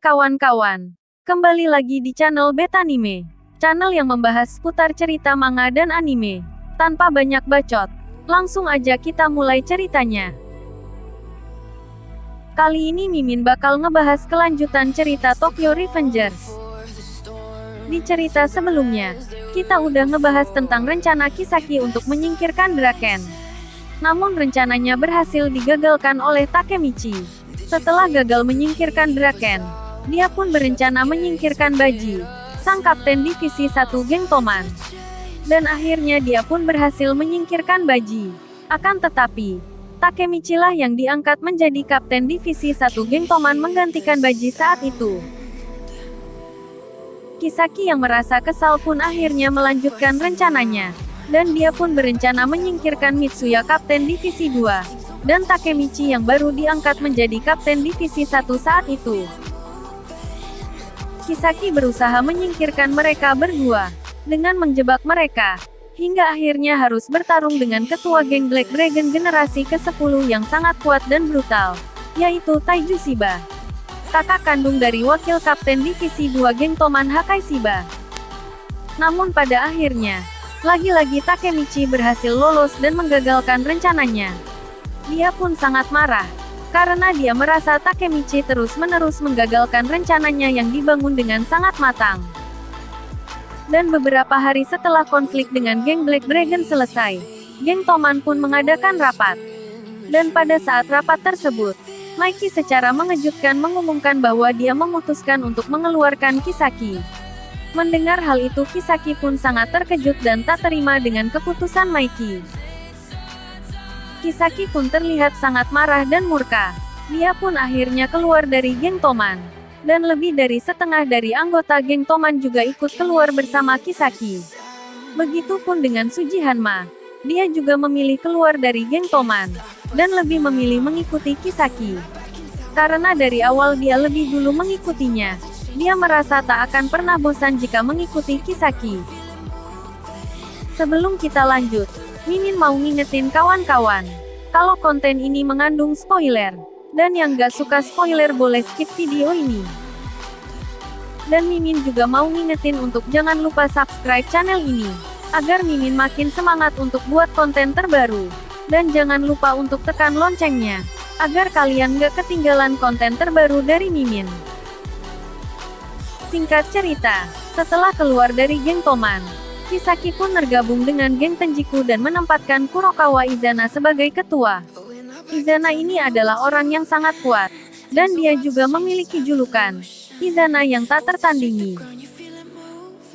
kawan-kawan. Kembali lagi di channel Betanime. Channel yang membahas seputar cerita manga dan anime. Tanpa banyak bacot, langsung aja kita mulai ceritanya. Kali ini Mimin bakal ngebahas kelanjutan cerita Tokyo Revengers. Di cerita sebelumnya, kita udah ngebahas tentang rencana Kisaki untuk menyingkirkan Draken. Namun rencananya berhasil digagalkan oleh Takemichi. Setelah gagal menyingkirkan Draken, dia pun berencana menyingkirkan Baji, sang kapten divisi 1 geng Toman. Dan akhirnya dia pun berhasil menyingkirkan Baji. Akan tetapi, Takemichi lah yang diangkat menjadi kapten divisi 1 geng Toman menggantikan Baji saat itu. Kisaki yang merasa kesal pun akhirnya melanjutkan rencananya. Dan dia pun berencana menyingkirkan Mitsuya kapten divisi 2. Dan Takemichi yang baru diangkat menjadi kapten divisi 1 saat itu. Kisaki berusaha menyingkirkan mereka berdua, dengan menjebak mereka, hingga akhirnya harus bertarung dengan ketua geng Black Dragon generasi ke-10 yang sangat kuat dan brutal, yaitu Taiju Shiba, kakak kandung dari wakil kapten divisi 2 geng Toman Hakai Shiba. Namun pada akhirnya, lagi-lagi Takemichi berhasil lolos dan menggagalkan rencananya. Dia pun sangat marah, karena dia merasa Takemichi terus-menerus menggagalkan rencananya yang dibangun dengan sangat matang. Dan beberapa hari setelah konflik dengan geng Black Dragon selesai, geng Toman pun mengadakan rapat. Dan pada saat rapat tersebut, Mikey secara mengejutkan mengumumkan bahwa dia memutuskan untuk mengeluarkan Kisaki. Mendengar hal itu Kisaki pun sangat terkejut dan tak terima dengan keputusan Mikey. Kisaki pun terlihat sangat marah dan murka. Dia pun akhirnya keluar dari geng Toman. Dan lebih dari setengah dari anggota geng Toman juga ikut keluar bersama Kisaki. Begitupun dengan Suji Hanma. Dia juga memilih keluar dari geng Toman. Dan lebih memilih mengikuti Kisaki. Karena dari awal dia lebih dulu mengikutinya. Dia merasa tak akan pernah bosan jika mengikuti Kisaki. Sebelum kita lanjut, Mimin mau ngingetin kawan-kawan, kalau konten ini mengandung spoiler, dan yang gak suka spoiler boleh skip video ini. Dan Mimin juga mau ngingetin untuk jangan lupa subscribe channel ini, agar Mimin makin semangat untuk buat konten terbaru. Dan jangan lupa untuk tekan loncengnya, agar kalian gak ketinggalan konten terbaru dari Mimin. Singkat cerita, setelah keluar dari geng Toman, Kisaki pun tergabung dengan geng Tenjiku dan menempatkan Kurokawa Izana sebagai ketua. Izana ini adalah orang yang sangat kuat, dan dia juga memiliki julukan, Izana yang tak tertandingi.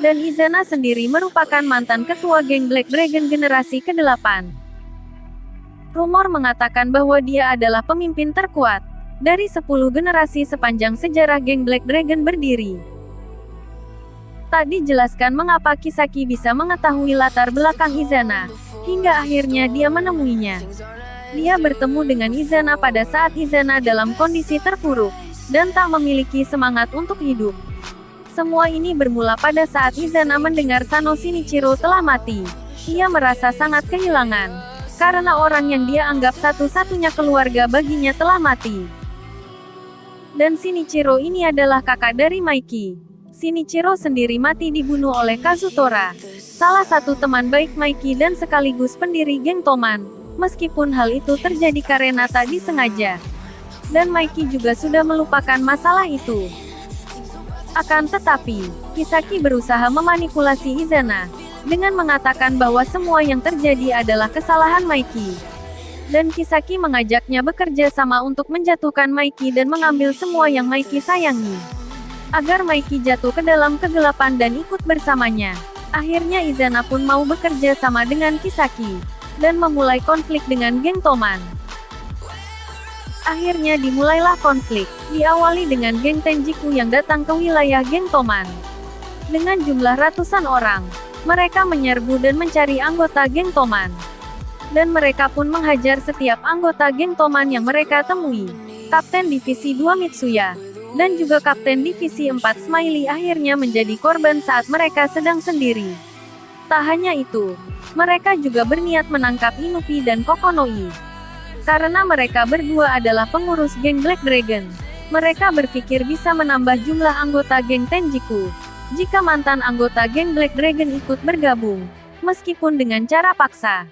Dan Izana sendiri merupakan mantan ketua geng Black Dragon generasi ke-8. Rumor mengatakan bahwa dia adalah pemimpin terkuat, dari 10 generasi sepanjang sejarah geng Black Dragon berdiri. Tak dijelaskan mengapa Kisaki bisa mengetahui latar belakang Izana, hingga akhirnya dia menemuinya. Dia bertemu dengan Izana pada saat Izana dalam kondisi terpuruk, dan tak memiliki semangat untuk hidup. Semua ini bermula pada saat Izana mendengar Sano Shinichiro telah mati. Ia merasa sangat kehilangan, karena orang yang dia anggap satu-satunya keluarga baginya telah mati. Dan Shinichiro ini adalah kakak dari Mikey. Shinichiro sendiri mati dibunuh oleh Kazutora, salah satu teman baik Mikey dan sekaligus pendiri geng Toman, meskipun hal itu terjadi karena tak disengaja. Dan Mikey juga sudah melupakan masalah itu. Akan tetapi, Kisaki berusaha memanipulasi Izana, dengan mengatakan bahwa semua yang terjadi adalah kesalahan Mikey. Dan Kisaki mengajaknya bekerja sama untuk menjatuhkan Mikey dan mengambil semua yang Mikey sayangi. Agar Mikey jatuh ke dalam kegelapan dan ikut bersamanya. Akhirnya Izana pun mau bekerja sama dengan Kisaki, dan memulai konflik dengan geng Toman. Akhirnya dimulailah konflik, diawali dengan geng Tenjiku yang datang ke wilayah geng Toman. Dengan jumlah ratusan orang, mereka menyerbu dan mencari anggota geng Toman. Dan mereka pun menghajar setiap anggota geng Toman yang mereka temui. Kapten Divisi 2 Mitsuya, dan juga Kapten Divisi 4 Smiley akhirnya menjadi korban saat mereka sedang sendiri. Tak hanya itu, mereka juga berniat menangkap Inupi dan Kokonoi. Karena mereka berdua adalah pengurus geng Black Dragon. Mereka berpikir bisa menambah jumlah anggota geng Tenjiku jika mantan anggota geng Black Dragon ikut bergabung, meskipun dengan cara paksa.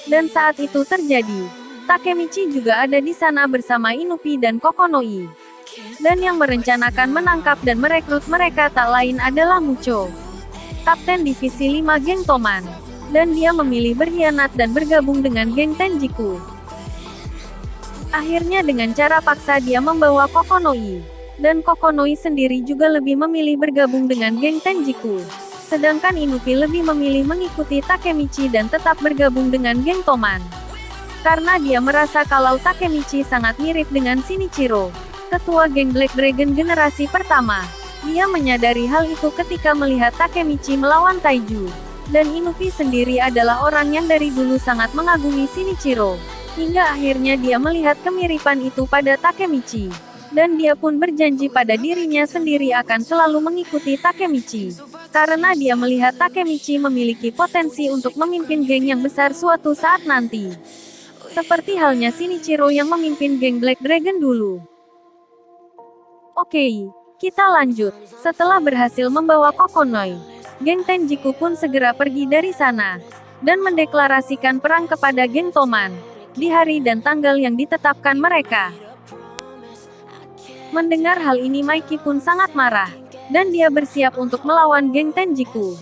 Dan saat itu terjadi, Takemichi juga ada di sana bersama Inupi dan Kokonoi. Dan yang merencanakan menangkap dan merekrut mereka tak lain adalah Mucho, Kapten Divisi 5 geng Toman. Dan dia memilih berkhianat dan bergabung dengan geng Tenjiku. Akhirnya dengan cara paksa dia membawa Kokonoi. Dan Kokonoi sendiri juga lebih memilih bergabung dengan geng Tenjiku. Sedangkan Inupi lebih memilih mengikuti Takemichi dan tetap bergabung dengan geng Toman. Karena dia merasa kalau Takemichi sangat mirip dengan Shinichiro, ketua geng Black Dragon generasi pertama. Dia menyadari hal itu ketika melihat Takemichi melawan Taiju. Dan Inupi sendiri adalah orang yang dari dulu sangat mengagumi Shinichiro. Hingga akhirnya dia melihat kemiripan itu pada Takemichi. Dan dia pun berjanji pada dirinya sendiri akan selalu mengikuti Takemichi. Karena dia melihat Takemichi memiliki potensi untuk memimpin geng yang besar suatu saat nanti. Seperti halnya Shinichiro yang memimpin geng Black Dragon dulu. Oke, kita lanjut. Setelah berhasil membawa Kokonoi, geng Tenjiku pun segera pergi dari sana, dan mendeklarasikan perang kepada geng Toman, di hari dan tanggal yang ditetapkan mereka. Mendengar hal ini Maiki pun sangat marah, dan dia bersiap untuk melawan geng Tenjiku.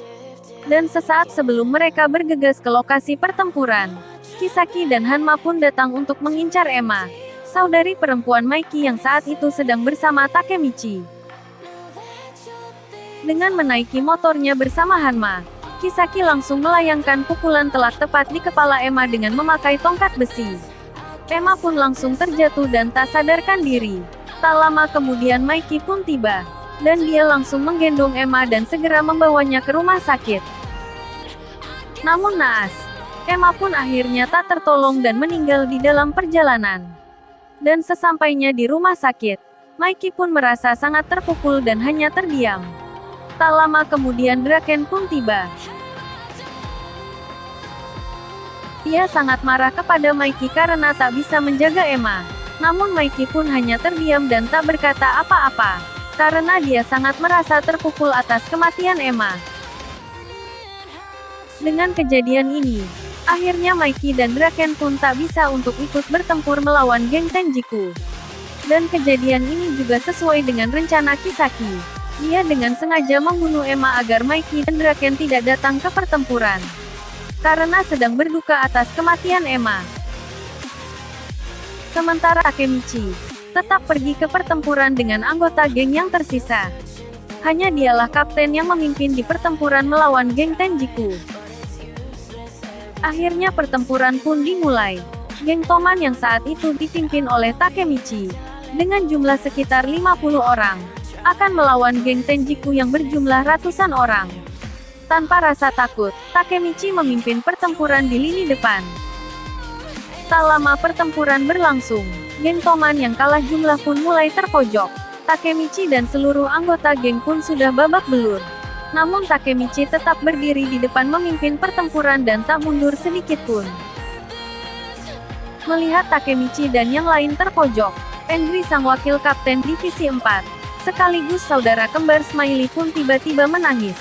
Dan sesaat sebelum mereka bergegas ke lokasi pertempuran, Kisaki dan Hanma pun datang untuk mengincar Emma, saudari perempuan Maiki yang saat itu sedang bersama Takemichi. Dengan menaiki motornya bersama Hanma, Kisaki langsung melayangkan pukulan telak tepat di kepala Emma dengan memakai tongkat besi. Emma pun langsung terjatuh dan tak sadarkan diri. Tak lama kemudian Maiki pun tiba, dan dia langsung menggendong Emma dan segera membawanya ke rumah sakit. Namun naas, Emma pun akhirnya tak tertolong dan meninggal di dalam perjalanan. Dan sesampainya di rumah sakit, Maiki pun merasa sangat terpukul dan hanya terdiam. Tak lama kemudian Draken pun tiba. Ia sangat marah kepada Maiki karena tak bisa menjaga Emma. Namun Maiki pun hanya terdiam dan tak berkata apa-apa, karena dia sangat merasa terpukul atas kematian Emma. Dengan kejadian ini, akhirnya Maiki dan Draken pun tak bisa untuk ikut bertempur melawan geng Tenjiku. Dan kejadian ini juga sesuai dengan rencana Kisaki. Dia dengan sengaja membunuh Emma agar Maiki dan Draken tidak datang ke pertempuran. Karena sedang berduka atas kematian Emma. Sementara Takemichi tetap pergi ke pertempuran dengan anggota geng yang tersisa. Hanya dialah kapten yang memimpin di pertempuran melawan geng Tenjiku. Akhirnya pertempuran pun dimulai. Geng Toman yang saat itu dipimpin oleh Takemichi, dengan jumlah sekitar 50 orang, akan melawan geng Tenjiku yang berjumlah ratusan orang. Tanpa rasa takut, Takemichi memimpin pertempuran di lini depan. Tak lama pertempuran berlangsung, geng Toman yang kalah jumlah pun mulai terpojok. Takemichi dan seluruh anggota geng pun sudah babak belur. Namun Takemichi tetap berdiri di depan memimpin pertempuran dan tak mundur sedikit pun. Melihat Takemichi dan yang lain terpojok, Angry sang wakil kapten divisi 4, sekaligus saudara kembar Smiley pun tiba-tiba menangis.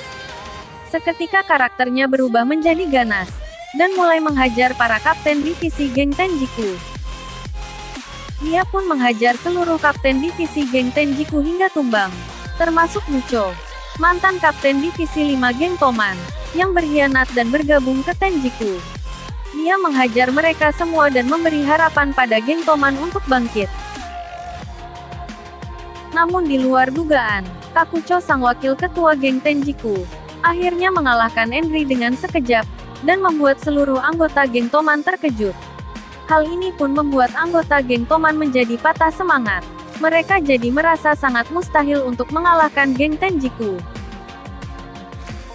Seketika karakternya berubah menjadi ganas, dan mulai menghajar para kapten divisi geng Tenjiku. Dia pun menghajar seluruh kapten divisi geng Tenjiku hingga tumbang, termasuk Mucho, mantan kapten divisi 5 geng Toman, yang berkhianat dan bergabung ke Tenjiku. Dia menghajar mereka semua dan memberi harapan pada geng Toman untuk bangkit. Namun di luar dugaan, Kakucho sang wakil ketua geng Tenjiku, akhirnya mengalahkan Henry dengan sekejap, dan membuat seluruh anggota geng Toman terkejut. Hal ini pun membuat anggota geng Toman menjadi patah semangat. Mereka jadi merasa sangat mustahil untuk mengalahkan geng Tenjiku.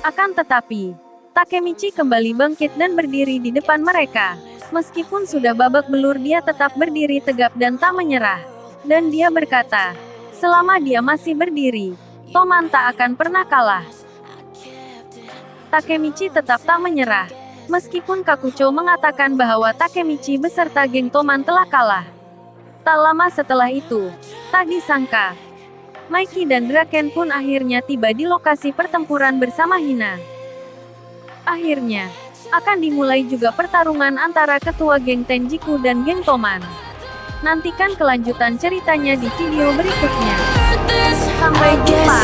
Akan tetapi, Takemichi kembali bangkit dan berdiri di depan mereka. Meskipun sudah babak belur dia tetap berdiri tegap dan tak menyerah. Dan dia berkata, selama dia masih berdiri, Toman tak akan pernah kalah. Takemichi tetap tak menyerah. Meskipun Kakucho mengatakan bahwa Takemichi beserta geng Toman telah kalah. Tak lama setelah itu, tak disangka, Mikey dan Draken pun akhirnya tiba di lokasi pertempuran bersama Hina. Akhirnya, akan dimulai juga pertarungan antara ketua geng Tenjiku dan geng Toman. Nantikan kelanjutan ceritanya di video berikutnya. Sampai jumpa.